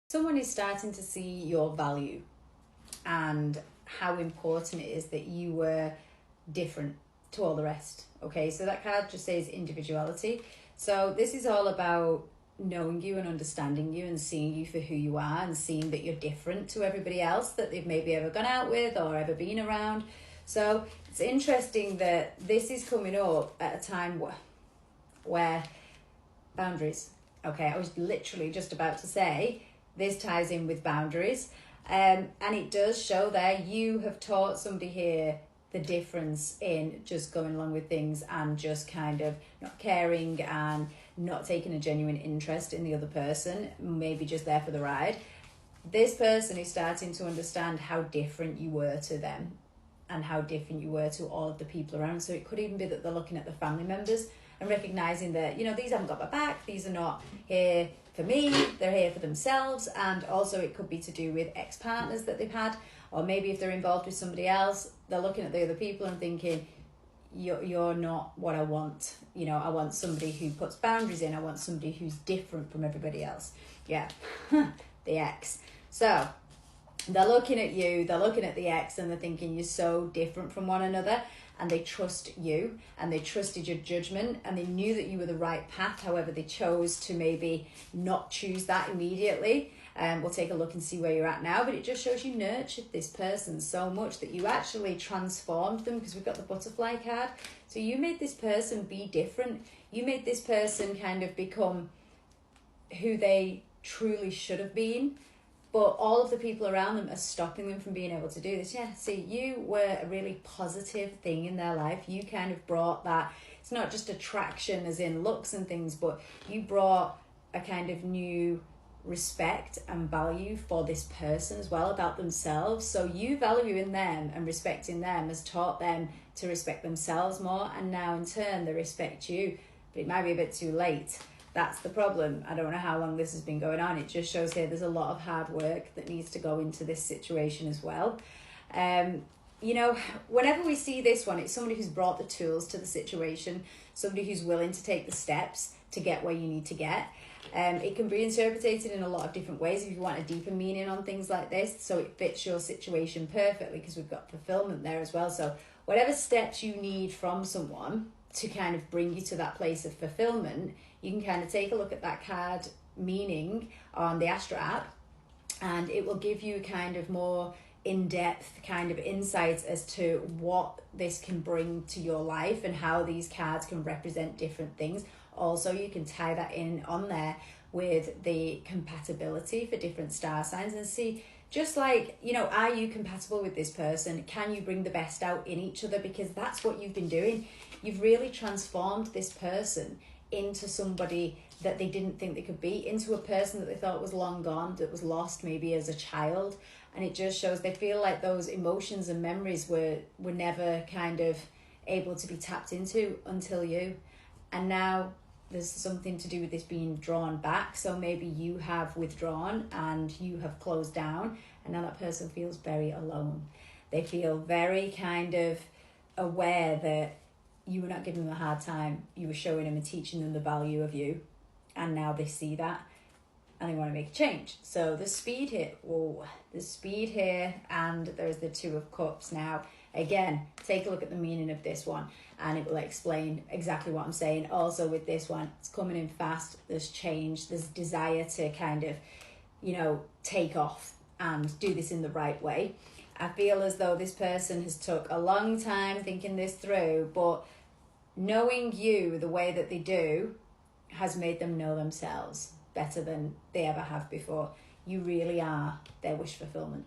Someone is starting to see your value and how important it is that you were different to all the rest. Okay, so that card just says individuality. So this is all about knowing you and understanding you and seeing you for who you are and seeing that you're different to everybody else that they've maybe ever gone out with or ever been around. So it's interesting that this is coming up at a time where boundaries. Okay, I was literally just about to say this ties in with boundaries. And it does show there you have taught somebody here the difference in just going along with things and just kind of not caring and not taking a genuine interest in the other person, maybe just there for the ride. This person is starting to understand how different you were to them and how different you were to all of the people around. So it could even be that they're looking at the family members and recognizing that, these haven't got my back, these are not here for me, they're here for themselves. And also it could be to do with ex-partners that they've had, or maybe if they're involved with somebody else, they're looking at the other people and thinking, you're not what I want. I want somebody who puts boundaries in. I want somebody who's different from everybody else. Yeah, the ex. So they're looking at you, they're looking at the ex, and they're thinking you're so different from one another, and they trust you, and they trusted your judgment, and they knew that you were the right path. However, they chose to maybe not choose that immediately. We'll take a look and see where you're at now, but it just shows you nurtured this person so much that you actually transformed them, because we've got the butterfly card. So you made this person be different. You made this person kind of become who they truly should have been. But all of the people around them are stopping them from being able to do this. Yeah, see, you were a really positive thing in their life. You kind of brought that, it's not just attraction as in looks and things, but you brought a kind of new respect and value for this person as well, about themselves. So you valuing them and respecting them has taught them to respect themselves more, and now in turn they respect you. But it might be a bit too late. That's the problem. I don't know how long this has been going on. It just shows here there's a lot of hard work that needs to go into this situation as well. Whenever we see this one, it's somebody who's brought the tools to the situation, somebody who's willing to take the steps to get where you need to get. It can be interpreted in a lot of different ways if you want a deeper meaning on things like this, so it fits your situation perfectly, because we've got fulfillment there as well. So whatever steps you need from someone to kind of bring you to that place of fulfillment, you can kind of take a look at that card meaning on the Astra app, and it will give you kind of more in-depth kind of insights as to what this can bring to your life and how these cards can represent different things. Also, you can tie that in on there with the compatibility for different star signs and see, just like, are you compatible with this person? Can you bring the best out in each other? Because that's what you've been doing. You've really transformed this person into somebody that they didn't think they could be, into a person that they thought was long gone, that was lost maybe as a child. And it just shows they feel like those emotions and memories were never kind of able to be tapped into until you. And now there's something to do with this being drawn back. So maybe you have withdrawn and you have closed down, and now that person feels very alone. They feel very kind of aware that you were not giving them a hard time. You were showing them and teaching them the value of you. And now they see that and they want to make a change. So the speed here, and there's the Two of Cups. Now, again, take a look at the meaning of this one and it will explain exactly what I'm saying. Also with this one, it's coming in fast, there's change, there's desire to kind of, take off and do this in the right way. I feel as though this person has took a long time thinking this through, but knowing you the way that they do has made them know themselves better than they ever have before. You really are their wish fulfillment.